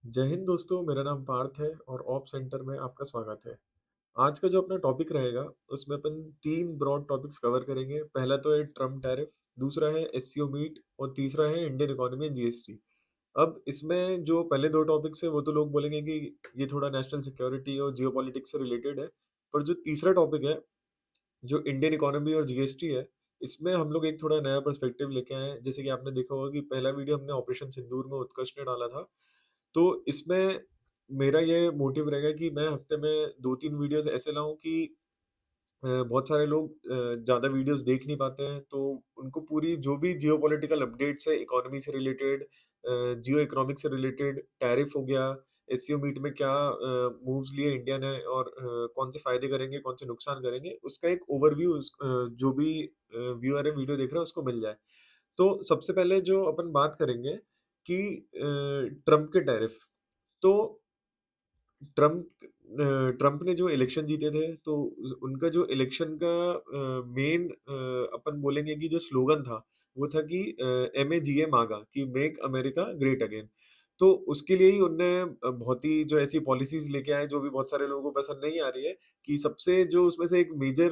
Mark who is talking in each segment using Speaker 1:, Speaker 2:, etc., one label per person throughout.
Speaker 1: जय हिंद दोस्तों, मेरा नाम पार्थ है और ऑप सेंटर में आपका स्वागत है। आज का जो अपना टॉपिक रहेगा, उसमें अपन 3 ब्रॉड टॉपिक्स कवर करेंगे। पहला तो है ट्रम्प टैरिफ, दूसरा है एससीओ मीट और तीसरा है इंडियन इकोनॉमी एंड जीएसटी। अब इसमें जो पहले 2 टॉपिक्स हैं, वो तो लोग बोलेंगे कि ये थोड़ा नेशनल सिक्योरिटी और जियोपॉलिटिक्स से रिलेटेड है। पर जो तीसरा टॉपिक है, जो इंडियन इकोनॉमी और जीएसटी है, इसमें हम लोग एक थोड़ा नया पर्सपेक्टिव लेके आए हैं। जैसे कि आपने देखा होगा कि पहला वीडियो हमने ऑपरेशन सिंदूर में उत्कर्ष ने डाला था। तो इसमें मेरा ये मोटिव रहेगा कि मैं हफ्ते में 2-3 वीडियोज़ ऐसे लाऊँ कि बहुत सारे लोग ज़्यादा वीडियोज़ देख नहीं पाते हैं, तो उनको पूरी जो भी जियोपॉलिटिकल अपडेट्स है, इकोनॉमी से रिलेटेड जियो इकोनॉमिक से रिलेटेड, टैरिफ हो गया, एससीओ मीट में क्या मूव्स लिए इंडिया ने और कौन से फ़ायदे करेंगे, कौन से नुकसान करेंगे, उसका एक ओवरव्यू जो भी व्यूअर है, वीडियो देख रहा है, उसको मिल जाए। तो सबसे पहले जो अपन बात करेंगे कि ट्रम्प के टैरिफ। तो ट्रम्प ने जो इलेक्शन जीते थे, तो उनका जो इलेक्शन का मेन अपन बोलेंगे कि जो स्लोगन था, वो था कि एमएजीए मागा, कि मेक अमेरिका ग्रेट अगेन। तो उसके लिए ही उनने बहुत ही जो ऐसी पॉलिसीज लेके आए, जो भी बहुत सारे लोगों को पसंद नहीं आ रही है, कि सबसे जो उसमें से एक मेजर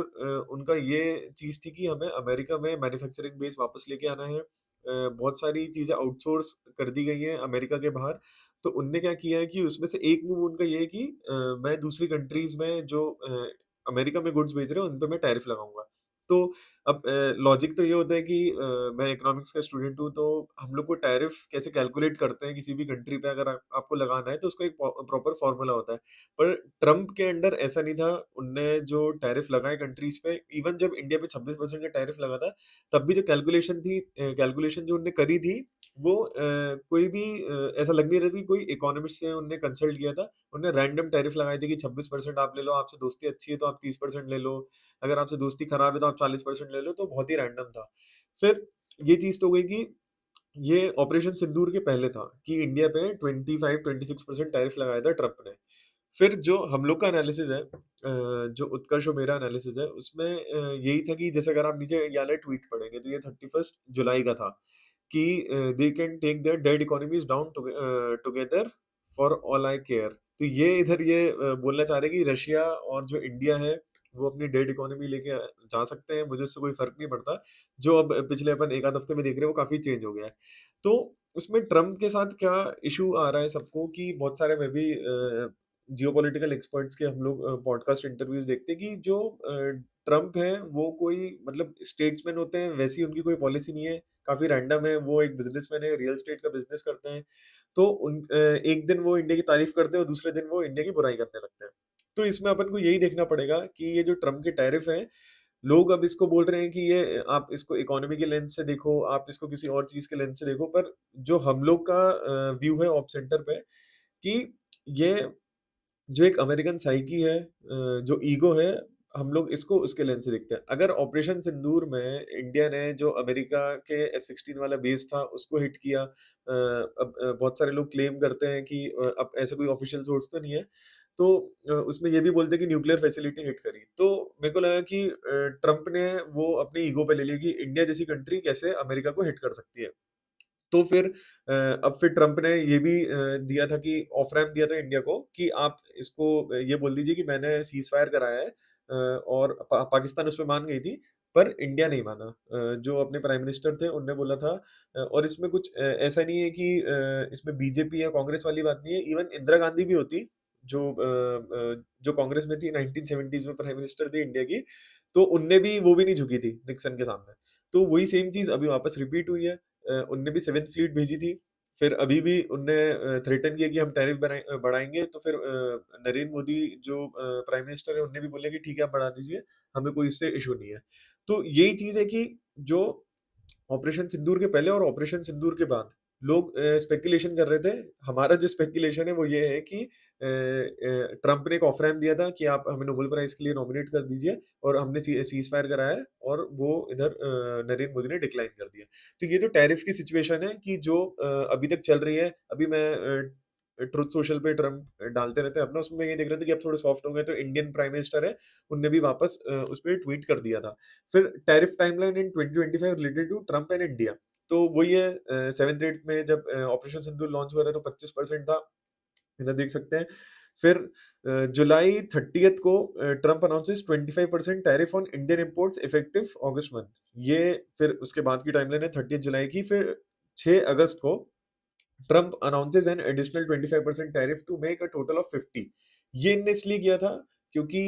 Speaker 1: उनका ये चीज थी कि हमें अमेरिका में मैन्युफैक्चरिंग बेस वापस लेके आना है। बहुत सारी चीजें आउटसोर्स कर दी गई हैं अमेरिका के बाहर। तो उनने क्या किया है कि उसमें से एक मूव उनका ये है कि मैं दूसरी कंट्रीज़ में जो अमेरिका में गुड्स भेज रहे हैं, उन पे मैं टैरिफ लगाऊँगा। तो अब लॉजिक तो ये होता है कि मैं इकोनॉमिक्स का स्टूडेंट हूँ, तो हम लोग को टैरिफ कैसे कैलकुलेट करते हैं किसी भी कंट्री पे अगर आपको लगाना है, तो उसका एक प्रॉपर फ़ॉर्मूला होता है। पर ट्रम्प के अंडर ऐसा नहीं था, उनने जो टैरिफ लगाए कंट्रीज़ पे, इवन जब इंडिया पे 26% का टैरिफ लगा था, तब भी जो कैलकुलेशन थी कैलकुलेशन जो उन्होंने करी थी, वो कोई भी ऐसा लग नहीं रहा था कि कोई इकोनॉमिस्ट से उनने कंसल्ट किया था। उन्होंने रैंडम टैरिफ लगाए थे कि 26% आप ले लो, आपसे दोस्ती अच्छी है तो आप 30% ले लो, अगर आपसे दोस्ती खराब है तो आप 40% ले लो, तो बहुत ही रैंडम था। फिर ये चीज़ तो हो गई कि ये ऑपरेशन सिंदूर के पहले था कि इंडिया पे 25-26% टैरिफ लगाया था ट्रम्प ने। फिर जो हम लोग का एनालिसिस है, जो उत्कर्ष और मेरा एनालिसिस है, उसमें यही था कि जैसे अगर आप नीचे ये वाला ट्वीट पढ़ेंगे, तो ये 31 जुलाई का था कि they can take their dead economies down together for all I care. तो ये इधर ये बोलना चाह रहे हैं कि रशिया और जो इंडिया है, वो अपनी डेड इकोनॉमी लेके जा सकते हैं, मुझे उससे कोई फर्क नहीं पड़ता। जो अब पिछले अपन एक आध हफ्ते में देख रहे हैं, वो काफी चेंज हो गया है। तो उसमें ट्रम्प के साथ क्या इशू आ रहा है सबको, कि बहुत सारे में भी जियोपॉलिटिकल एक्सपर्ट्स के हम लोग पॉडकास्ट इंटरव्यूज देखते हैं कि जो ट्रम्प है, वो कोई मतलब स्टेट्समैन होते हैं, वैसी उनकी कोई पॉलिसी नहीं है, काफी रैंडम है। वो एक बिजनेसमैन है, रियल एस्टेट का बिजनेस करते हैं। तो एक दिन वो इंडिया की तारीफ करते हैं और दूसरे दिन वो इंडिया की बुराई करने लगते हैं। तो इसमें अपन को यही देखना पड़ेगा कि ये जो ट्रम्प के टैरिफ है, लोग अब इसको बोल रहे हैं कि ये आप इसको इकोनॉमी के लेंस से देखो, आप इसको किसी और चीज के लेंस से देखो। पर जो हम लोग का व्यू है ऑप सेंटर पे, कि ये जो एक अमेरिकन साइकी है, जो ईगो है, हम लोग इसको उसके लेंस से देखते हैं। अगर ऑपरेशन सिंदूर में इंडिया ने जो अमेरिका के F-16 वाला बेस था, उसको हिट किया, अब बहुत सारे लोग क्लेम करते हैं कि अब ऐसा कोई ऑफिशियल सोर्स तो नहीं है, तो उसमें ये भी बोलते हैं कि न्यूक्लियर फैसिलिटी हिट करी। तो मेरे को लगा कि ट्रम्प ने वो अपनी ईगो पे ले लिया कि इंडिया जैसी कंट्री कैसे अमेरिका को हिट कर सकती है। तो फिर अब फिर ट्रम्प ने ये भी दिया था कि ऑफ रैम्प दिया था इंडिया को कि आप इसको ये बोल दीजिए कि मैंने सीज़ फायर कराया है, और पाकिस्तान उसपे मान गई थी, पर इंडिया नहीं माना। जो अपने प्राइम मिनिस्टर थे, उनने बोला था। और इसमें कुछ ऐसा नहीं है कि इसमें बीजेपी या कांग्रेस वाली बात नहीं है। इवन इंदिरा गांधी भी होती, जो कांग्रेस में थी, 1970s में प्राइम मिनिस्टर थी इंडिया की, तो उनने भी वो भी नहीं झुकी थी निक्सन के सामने। तो वही सेम चीज़ अभी वापस रिपीट हुई है। उनने भी 7th फ्लीट भेजी थी। फिर अभी भी उनने थ्रेटन किया कि हम टैरिफ बढ़ाएँगे, तो फिर नरेंद्र मोदी जो प्राइम मिनिस्टर है, उन्होंने भी बोला कि ठीक है, आप बढ़ा दीजिए, हमें कोई इससे इश्यू नहीं है। तो यही चीज़ है कि जो ऑपरेशन सिंदूर के पहले और ऑपरेशन सिंदूर के बाद लोग स्पेकुलेशन कर रहे थे। हमारा जो स्पेकुलेशन है वो ये है कि ट्रम्प ने एक ऑफ रैम्प दिया था कि आप हमें नोबेल प्राइज़ के लिए नॉमिनेट कर दीजिए, और हमने सीज़ फायर कराया है, और वो इधर नरेंद्र मोदी ने डिक्लाइन कर दिया। तो ये जो टैरिफ की सिचुएशन है कि जो अभी तक चल रही है, अभी मैं ट्रुथ सोशल पे ट्रम्प डालते रहते हैं अपना, उसमें मैं ये देख रहा था कि अब थोड़े सॉफ्ट हो गए, तो इंडियन प्राइम मिनिस्टर है, उनने भी वापस उस पे ट्वीट कर दिया था। फिर tariff timeline in 2025 related to Trump and India. तो वही है, 7th 8th में जब ऑपरेशन सिंदूर लॉन्च हुआ था, तो 25% था। इधर देख सकते हैं। फिर जुलाई 30th को Trump announces 25% tariff on Indian imports effective August 1। ये फिर उसके बाद की टाइमलाइन है 30 जुलाई की। फिर 6 अगस्त को Trump announces an additional 25% tariff to make a total of 50। ये इनने इसलिए किया था क्योंकि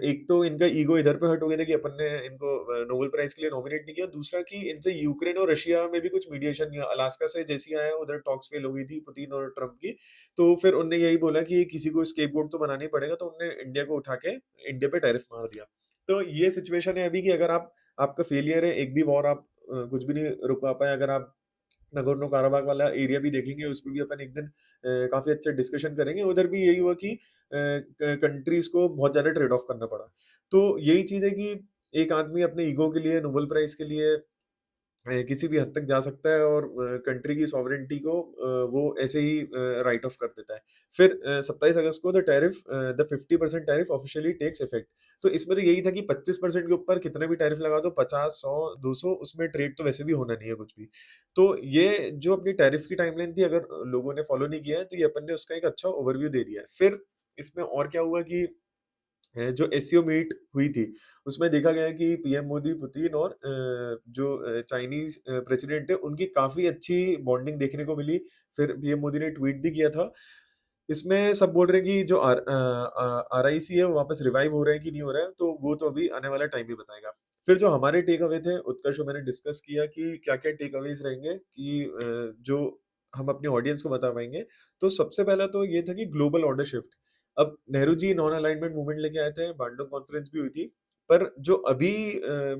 Speaker 1: एक तो इनका ईगो इधर पे हर्ट हो गया था कि अपन ने इनको नोबेल प्राइज के लिए नॉमिनेट नहीं किया। दूसरा कि इनसे यूक्रेन और रशिया में भी कुछ मीडिएशन या अलास्का से जैसी आया उधर टॉक्स फेल हो गई थी पुतिन और ट्रम्प की। तो फिर उनने यही बोला कि किसी को स्केपगोट तो बनाना ही पड़ेगा, तो उन्होंने इंडिया को उठा के इंडिया पे टैरिफ मार दिया। तो ये सिचुएशन है अभी कि अगर आप आपका फेलियर है, एक भी वॉर आप कुछ भी नहीं रुकवा पाए। अगर आप नगोर्नो काराबाग वाला एरिया भी देखेंगे, उसपे भी अपन एक दिन काफ़ी अच्छा डिस्कशन करेंगे। उधर भी यही हुआ कि कंट्रीज़ को बहुत ज़्यादा ट्रेड ऑफ करना पड़ा। तो यही चीज़ है कि एक आदमी अपने ईगो के लिए, नोबेल प्राइज़ के लिए किसी भी हद तक जा सकता है और कंट्री की सॉवरेनिटी को वो ऐसे ही राइट ऑफ कर देता है। फिर 27 अगस्त को the 50% tariff officially takes effect. तो इसमें तो यही था कि 25% के ऊपर कितने भी टैरिफ लगा दो, 50, 100, 200, उसमें ट्रेड तो वैसे भी होना नहीं है कुछ भी। तो ये जो अपनी टैरिफ की टाइमलाइन थी, अगर लोगों ने फॉलो नहीं किया है, तो ये अपन ने उसका एक अच्छा ओवरव्यू दे दिया है। फिर इसमें और क्या हुआ कि जो एससीओ मीट हुई थी, उसमें देखा गया कि पीएम मोदी, पुतिन और जो चाइनीज़ प्रेसिडेंट है, उनकी काफ़ी अच्छी बॉन्डिंग देखने को मिली। फिर पीएम मोदी ने ट्वीट भी किया था। इसमें सब बोल रहे हैं कि जो आरआईसी है, वो वापस रिवाइव हो रहा है कि नहीं हो रहा है, तो वो तो अभी आने वाला टाइम ही बताएगा। फिर जो हमारे टेक अवे थे, उत्कर्ष और मैंने डिस्कस किया कि क्या-क्या टेक अवेज़ रहेंगे कि जो हम अपने ऑडियंस को बता पाएँगे। तो सबसे पहला तो ये था कि ग्लोबल ऑर्डर शिफ्ट। अब Nehru ji non alignment movement लेके आए थे, बांडोंग कॉन्फ्रेंस भी हुई थी। पर जो अभी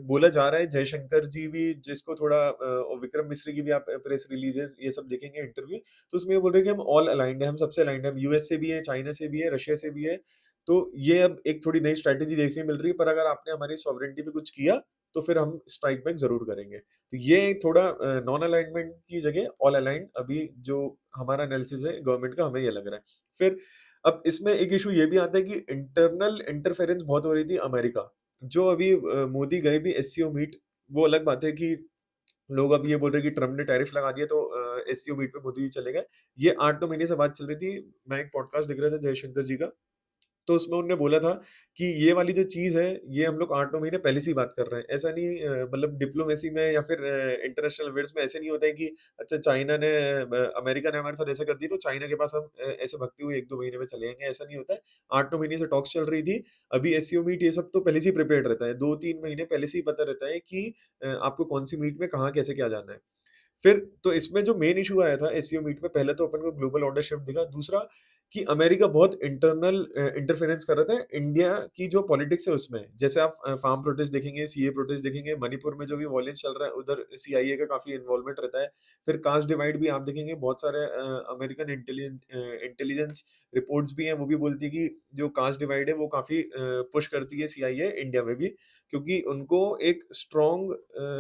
Speaker 1: बोला जा रहा है, जयशंकर जी भी जिसको थोड़ा और विक्रम मिश्री की भी आप प्रेस रिलीज़ेज़ ये सब देखेंगे इंटरव्यू, तो उसमें ये बोल रहे हैं कि हम ऑल अलाइन्ड हैं, हम सबसे अलाइन्ड हैं। हम यूएस से भी हैं, चाइना से भी है, रशिया से भी है। तो ये अब एक थोड़ी नई स्ट्रैटेजी देखने मिल रही है, पर अगर आपने हमारी सॉवरेनिटी पे कुछ किया, तो फिर हम स्ट्राइक बैक ज़रूर करेंगे। तो ये थोड़ा नॉन अलाइनमेंट की जगह ऑल अलाइन्ड अभी जो हमारा एनालिसिस है गवर्नमेंट का, हमें ये लग रहा है। फिर अब इसमें एक इश्यू ये भी आता है कि इंटरनल इंटरफेरेंस बहुत हो रही थी अमेरिका। जो अभी मोदी गए भी एससीओ मीट, वो अलग बात है कि लोग अब ये बोल रहे हैं कि ट्रम्प ने टैरिफ लगा दिया तो एससीओ मीट पे मोदी जी चले गए। ये 8-9 महीने से बात चल रही थी। मैं एक पॉडकास्ट देख रहा था जयशंकर जी का, तो उसमें उन्होंने बोला था कि ये वाली जो चीज़ है, ये हम लोग 8-9 महीने पहले से ही बात कर रहे हैं। ऐसा नहीं मतलब डिप्लोमेसी में या फिर इंटरनेशनल अफेयर्स में ऐसे नहीं होता है कि अच्छा चाइना ने अमेरिका ने हमारे साथ ऐसा कर दिया तो चाइना के पास हम ऐसे भगते हुए 1-2 महीने में चले जाएँगे, ऐसा नहीं होता है। 8-9 महीने से टॉक्स चल रही थी। अभी एससीओ मीट ये सब तो पहले से ही प्रिपेयर्ड रहता है। 2-3 महीने पहले से ही पता रहता है कि आपको कौन-सी मीट में कहाँ कैसे क्या जाना है। फिर तो इसमें जो मेन इश्यू आया था एससीओ मीट में, पहले तो अपन को ग्लोबल ऑर्डर शिफ्ट दिखा। दूसरा कि अमेरिका बहुत इंटरनल इंटरफेरेंस कर रहा था इंडिया की जो पॉलिटिक्स है उसमें। जैसे आप फार्म प्रोटेस्ट देखेंगे, सीए प्रोटेस्ट देखेंगे, मणिपुर में जो भी वॉयलेंस चल रहा है, उधर सीआईए का काफ़ी इन्वॉल्वमेंट रहता है। फिर कास्ट डिवाइड भी आप देखेंगे, बहुत सारे अमेरिकन इंटेलिजेंस रिपोर्ट्स भी हैं, वो भी बोलती है कि जो कास्ट डिवाइड है, वो काफ़ी पुश करती है सीआईए इंडिया में भी, क्योंकि उनको एक स्ट्रॉन्ग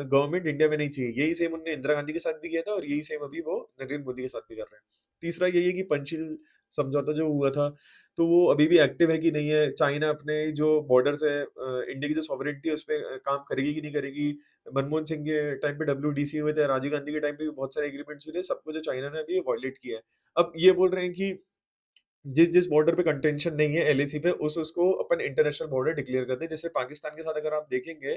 Speaker 1: गवर्नमेंट इंडिया में नहीं चाहिए। यही सेम उन्होंने इंदिरा गांधी के साथ भी किया था और यही सेम अभी वो नरेंद्र मोदी के साथ भी कर रहे हैं। तीसरा यही है कि पंचशील समझौता जो हुआ था, तो वो अभी भी एक्टिव है कि नहीं है? चाइना अपने जो बॉर्डर्स है इंडिया की जो सॉवरेनिटी है उसपे काम करेगी कि नहीं करेगी? मनमोहन सिंह के टाइम पे डब्ल्यूडीसी हुए थे, राजीव गांधी के टाइम पे भी बहुत सारे एग्रीमेंट्स हुए थे, सबको जो चाइना ने अभी वायलेट किया है। अब ये बोल रहे हैं कि जिस बॉर्डर पे कंटेंशन नहीं है एलएसी पे उसको अपन इंटरनेशनल बॉर्डर डिक्लेयर कर दें। जैसे पाकिस्तान के साथ अगर आप देखेंगे,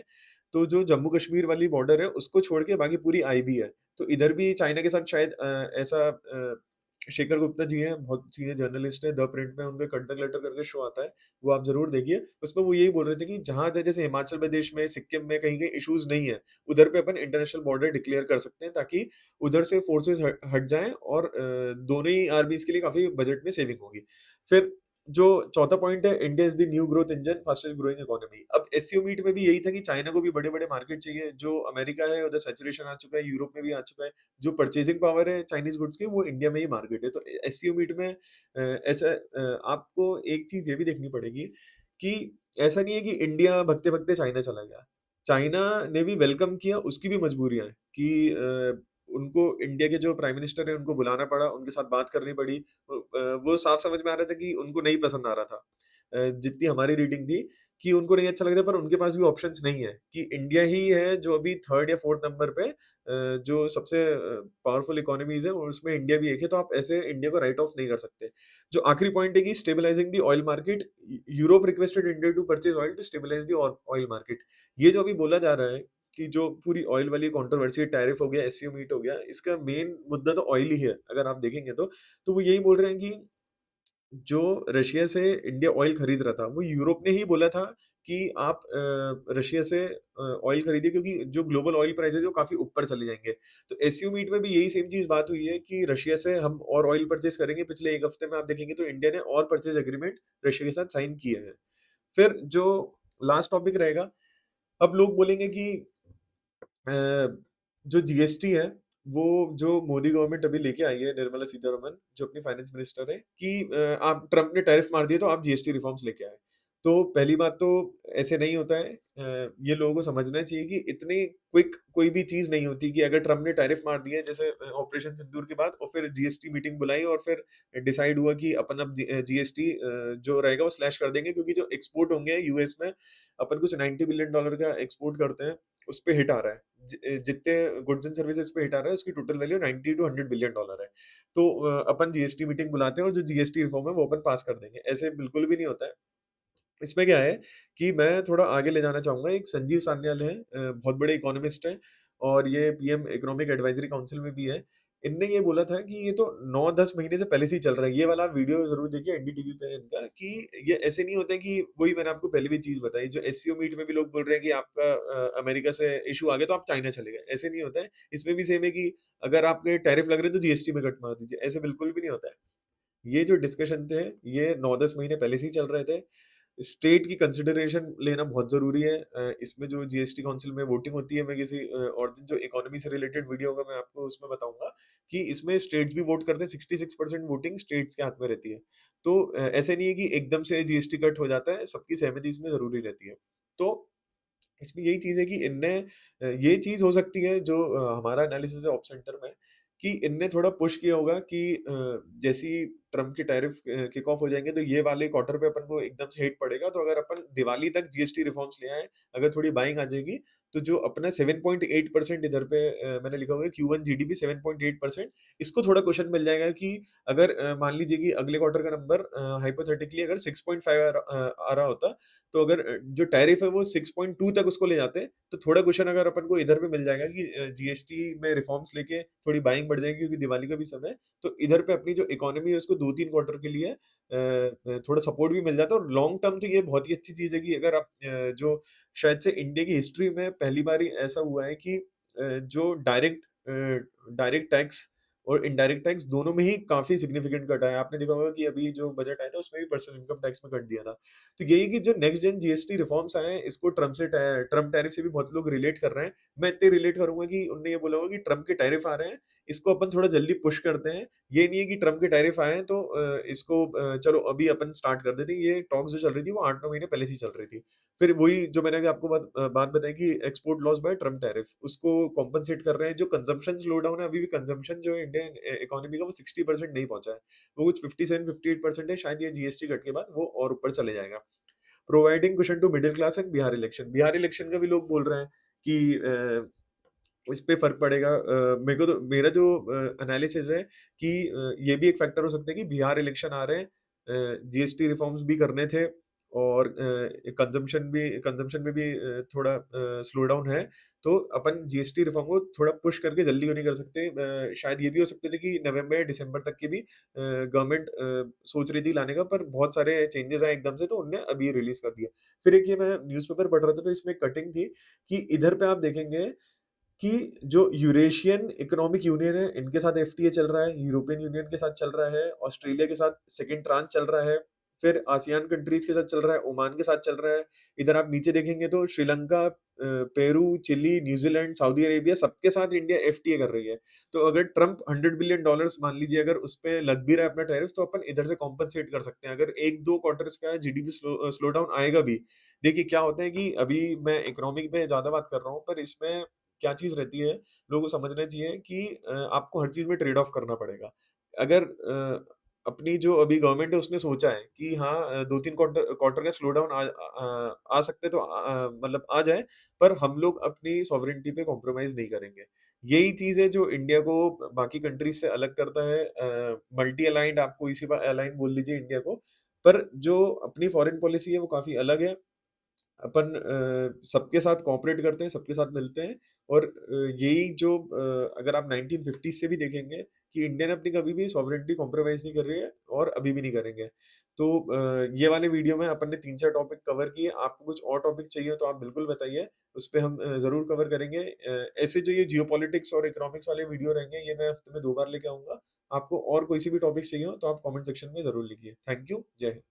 Speaker 1: तो जो जम्मू कश्मीर वाली बॉर्डर है उसको छोड़ के बाकी पूरी आईबी है। तो इधर भी चाइना के साथ शायद ऐसा शेखर गुप्ता जी हैं, बहुत सीनियर जर्नलिस्ट हैं, द प्रिंट में उनका कंटक लेटर करके शो आता है, वो आप ज़रूर देखिए। उसमें वो यही बोल रहे थे कि जहाँ ज जैसे हिमाचल प्रदेश में, सिक्किम में कहीं-कहीं इश्यूज़ नहीं है, उधर पे अपन इंटरनेशनल बॉर्डर डिक्लेयर कर सकते हैं ताकि उधर से फोर्सेस हट हट जाएँ और दोनों ही आर्मीज़ के लिए काफ़ी बजट में सेविंग होगी। फिर जो चौथा पॉइंट है, India is the new growth engine, fastest growing economy. अब एससीओ मीट में भी यही था कि चाइना को भी बड़े-बड़े मार्केट चाहिए, जो अमेरिका है उधर सैचुरेशन आ चुका है, यूरोप में भी आ चुका है। जो परचेज़िंग पावर है चाइनीज़ गुड्स की, वो इंडिया में ही मार्केट है। तो एससीओ मीट में ऐसा आपको एक चीज़ ये भी देखनी पड़ेगी कि ऐसा नहीं है कि इंडिया भगते-भगते चाइना चला गया। चाइना ने भी वेलकम किया, उसकी भी मजबूरियाँ हैं कि उनको इंडिया के जो प्राइम मिनिस्टर हैं, उनको बुलाना पड़ा, उनके साथ बात करनी पड़ी। वो साफ समझ में आ रहा था कि उनको नहीं पसंद आ रहा था। जितनी हमारी रीडिंग थी कि उनको नहीं अच्छा लग रहा है, पर उनके पास भी ऑप्शंस नहीं है कि इंडिया ही है जो अभी 3rd या 4th नंबर पे जो सबसे पावरफुल इकोनॉमीज़ है और उसमें इंडिया भी एक है, तो आप ऐसे इंडिया को राइट ऑफ नहीं कर सकते। जो आखिरी पॉइंट है कि stabilising the oil market, Europe requested India to purchase oil to stabilise the oil market. ये जो अभी बोला जा रहा है कि जो पूरी ऑयल वाली कंट्रोवर्सी, टैरिफ हो गया, एससीओ मीट हो गया, इसका मेन मुद्दा तो ऑयल ही है, अगर आप देखेंगे तो। तो वो यही बोल रहे हैं कि जो रशिया से इंडिया ऑयल खरीद रहा था, वो यूरोप ने ही बोला था कि आप रशिया से ऑयल खरीदिए, क्योंकि जो ग्लोबल ऑयल प्राइस है, जो काफ़ी ऊपर चले जाएँगे। तो एससीओ मीट में भी यही सेम चीज़ बात हुई है कि रशिया से हम और ऑयल परचेज़ करेंगे। पिछले 1 हफ्ते में आप देखेंगे तो इंडिया ने और परचेज़ एग्रीमेंट रशिया के साथ साइन किए हैं। फिर जो लास्ट टॉपिक रहेगा, अब लोग बोलेंगे कि अ, जो जीएसटी है, वो जो मोदी गवर्नमेंट अभी लेके आई है, निर्मला सीतारमण, जो अपनी फाइनेंस मिनिस्टर है, कि आप ट्रम्प ने टैरिफ मार दिए, तो आप जीएसटी रिफॉर्म्स लेके आए। तो पहली बात तो ऐसे नहीं होता है। ये लोगों को समझना चाहिए कि इतनी क्विक कोई भी चीज़ नहीं होती कि अगर ट्रम्प ने टैरिफ मार दिया, जैसे ऑपरेशन सिंदूर के बाद, और फिर जीएसटी मीटिंग बुलाई और फिर डिसाइड हुआ कि अपन अब जीएसटी जो रहेगा वो स्लैश कर देंगे, क्योंकि जो एक्सपोर्ट होंगे यूएस में, अपन कुछ $90 बिलियन का एक्सपोर्ट करते हैं, उस पे हिट आ रहा है। जितने गुड्स एंड सर्विसेज पे हिट आ रहा है, उसकी total value 90 to 100 billion dollar है। तो अपन जीएसटी मीटिंग बुलाते हैं और जो जीएसटी रिफॉर्म है वो अपन पास कर देंगे। ऐसे बिल्कुल भी नहीं होता है। इसमें क्या है कि मैं थोड़ा आगे ले जाना चाहूँगा। एक संजीव सान्याल हैं, बहुत बड़े इकोनॉमिस्ट हैं और ये पीएम इकोनॉमिक एडवाइजरी काउंसिल में भी हैं। इनने ये बोला था कि ये तो 9-10 महीने से पहले से ही चल रहा है। ये वाला वीडियो ज़रूर देखिए, एनडीटीवी पे है इनका, कि ये ऐसे नहीं होता है कि वही मैंने आपको पहले भी चीज़ बताई, जो एससीओ मीट में भी लोग बोल रहे हैं कि आपका अमेरिका से इश्यू आ गया तो आप चाइना चले गए। ऐसे नहीं होता है। इसमें भी सेम है कि अगर आपके टैरिफ लग रहे हैं तो जीएसटी में कट मार दीजिए। ऐसे बिल्कुल भी नहीं होता है। ये जो डिस्कशन थे, ये 9-10 महीने पहले से ही चल रहे थे। स्टेट की कंसिडरेशन लेना बहुत ज़रूरी है। इसमें जो जीएसटी काउंसिल में वोटिंग होती है, मैं किसी और दिन जो इकोनॉमी से रिलेटेड वीडियो होगा, मैं आपको उसमें बताऊँगा कि इसमें स्टेट्स भी वोट करते हैं। 66% वोटिंग स्टेट्स के हाथ में रहती है। तो ऐसे नहीं है कि एकदम से जीएसटी कट हो जाता है, सबकी सहमति इसमें ज़रूरी रहती है। तो इसमें यही चीज़ है कि इनने ये चीज़ हो सकती है जो हमारा एनालिसिस है ऑप सेंटर में, कि इनने थोड़ा पुश किया होगा कि जैसे ही ट्रम्प के टैरिफ किक ऑफ हो जाएँगे, तो ये वाले क्वार्टर पे अपन को एकदम से हिट पड़ेगा। तो अगर अपन दिवाली तक जीएसटी रिफॉर्म्स ले आएँ, अगर थोड़ी बाइंग आ जाएगी, तो जो अपना 7.8% इधर पे मैंने लिखा हुआ है Q1 जीडीपी 7.8%, इसको थोड़ा कुशन मिल जाएगा कि अगर मान लीजिए कि अगले क्वार्टर का नंबर हाइपोथेटिकली अगर 6.5 आ रहा होता, तो अगर जो टैरिफ है वो 6.2 तक उसको ले जाते हैं, तो थोड़ा कुशन अगर अपन को इधर पे मिल जाएगा कि जीएसटी में रिफॉर्म्स लेके थोड़ी बाइंग बढ़ जाएगी, क्योंकि दिवाली का भी समय है। तो इधर पे अपनी जो इकोनॉमी है उसको 2-3 क्वार्टर के लिए थोड़ा सपोर्ट भी मिल जाता है, और लॉन्ग टर्म तो ये बहुत ही अच्छी चीज़ है कि अगर आप जो शायद से इंडिया की हिस्ट्री में पहली बार ही ऐसा हुआ है कि जो डायरेक्ट टैक्स और इनडायरेक्ट टैक्स दोनों में ही काफ़ी सिग्निफिकेंट कट आया है। आपने देखा होगा कि अभी जो बजट आया था उसमें भी पर्सनल इनकम टैक्स में कट दिया था। तो यही कि जो नेक्स्ट जेन जीएसटी रिफॉर्म्स आए हैं, इसको ट्रम्प टैरिफ से भी बहुत लोग रिलेट कर रहे हैं। मैं इतने रिलेट करूँगा कि उनने ये बोला होगा कि ट्रम्प के टैरिफ आ रहे हैं, इसको अपन थोड़ा जल्दी पुश करते हैं। ये नहीं है कि ट्रम्प के टैरिफ आए हैं तो इसको चलो अभी अपन स्टार्ट कर देते हैं। ये टॉक्स जो चल रही थी वो 8-9 महीने पहले से ही चल रही थी। फिर वही जो मैंने अभी आपको बात बताई कि export loss by Trump tariff, उसको कॉम्पेंसेट कर रहे हैं। जो कंजम्पशन स्लो डाउन है, अभी भी कंजम्पशन जो है इंडियन इकोनॉमी का, वो 60% नहीं पहुँचा है। वो कुछ 57-58% है, शायद ये जीएसटी कट के बाद वो और ऊपर चले जाएगा। Providing cushion to middle class and Bihar election. Bihar election का भी लोग बोल रहे हैं कि इस पे फ़र्क पड़ेगा। मेरे को तो मेरा जो एनालिसिस है कि ये भी एक फैक्टर हो सकता है कि बिहार इलेक्शन आ रहे हैं, जीएसटी रिफॉर्म्स भी करने थे, और कंज़म्पशन में भी थोड़ा स्लो डाउन है। तो अपन जीएसटी रिफॉर्म को थोड़ा पुश करके जल्दी क्यों नहीं कर सकते? शायद ये भी हो सकते थे कि नवंबर या दिसंबर तक की भी गवर्नमेंट सोच रही थी लाने का, पर बहुत सारे चेंजेज़ आए एकदम से, तो उन्होंने अभी रिलीज़ कर दिया। फिर एक ये मैं न्यूज़पेपर पढ़ रहा था, तो इसमें कटिंग थी कि इधर पे आप देखेंगे कि जो यूरेशियन इकोनॉमिक यूनियन है, इनके साथ एफटीए चल रहा है, यूरोपियन यूनियन के साथ चल रहा है, ऑस्ट्रेलिया के साथ सेकंड ट्रांच चल रहा है, फिर आसियान कंट्रीज़ के साथ चल रहा है, ओमान के साथ चल रहा है। इधर आप नीचे देखेंगे तो Sri Lanka, Peru, Chile, New Zealand, Saudi Arabia, सबके साथ इंडिया एफटीए कर रही है। तो अगर ट्रम्प $100 बिलियन मान लीजिए अगर उस पे लग भी रहा है अपना टैरिफ, तो अपन इधर से कॉम्पेंसेट कर सकते हैं। अगर 1-2 क्वार्टर्स का जीडीपी स्लो डाउन आएगा भी। देखिए क्या होता है कि अभी मैं इकोनॉमिक में ज़्यादा बात कर रहा हूँ, पर इसमें क्या चीज़ रहती है, लोगों को समझना चाहिए कि आपको हर चीज़ में ट्रेड ऑफ करना पड़ेगा। अगर अपनी जो अभी गवर्नमेंट है उसने सोचा है कि हाँ 2-3 क्वार्टर क्वार्टर का स्लो डाउन आ सकते तो मतलब आ जाए, पर हम लोग अपनी सॉवरेनिटी पे कॉम्प्रोमाइज़ नहीं करेंगे। यही चीज़ है जो इंडिया को बाकी कंट्रीज़ से अलग करता है। मल्टी अलाइन्ड आप कोई सी अलाइन बोल लीजिए इंडिया को, पर जो अपनी फॉरेन पॉलिसी है वो काफ़ी अलग है। अपन सबके साथ कोऑपरेट करते हैं, सबके साथ मिलते हैं और यही जो अगर आप 1950 से भी देखेंगे कि इंडिया ने अपनी कभी भी सॉवरेनिटी कॉम्प्रोमाइज़ नहीं कर रही है और अभी भी नहीं करेंगे। तो ये वाले वीडियो में अपन ने 3-4 टॉपिक कवर किए, आपको कुछ और टॉपिक चाहिए तो आप बिल्कुल बताइए, उस पे हम ज़रूर कवर करेंगे। ऐसे जो ये जियोपॉलिटिक्स और इकोनॉमिक्स वाले वीडियो रहेंगे, ये मैं हफ्ते में 2 बार लेके आऊँगा। आपको और कोई सी भी टॉपिक्स चाहिए हो तो आप कमेंट सेक्शन में ज़रूर लिखिए। थैंक यू, जय हिंद।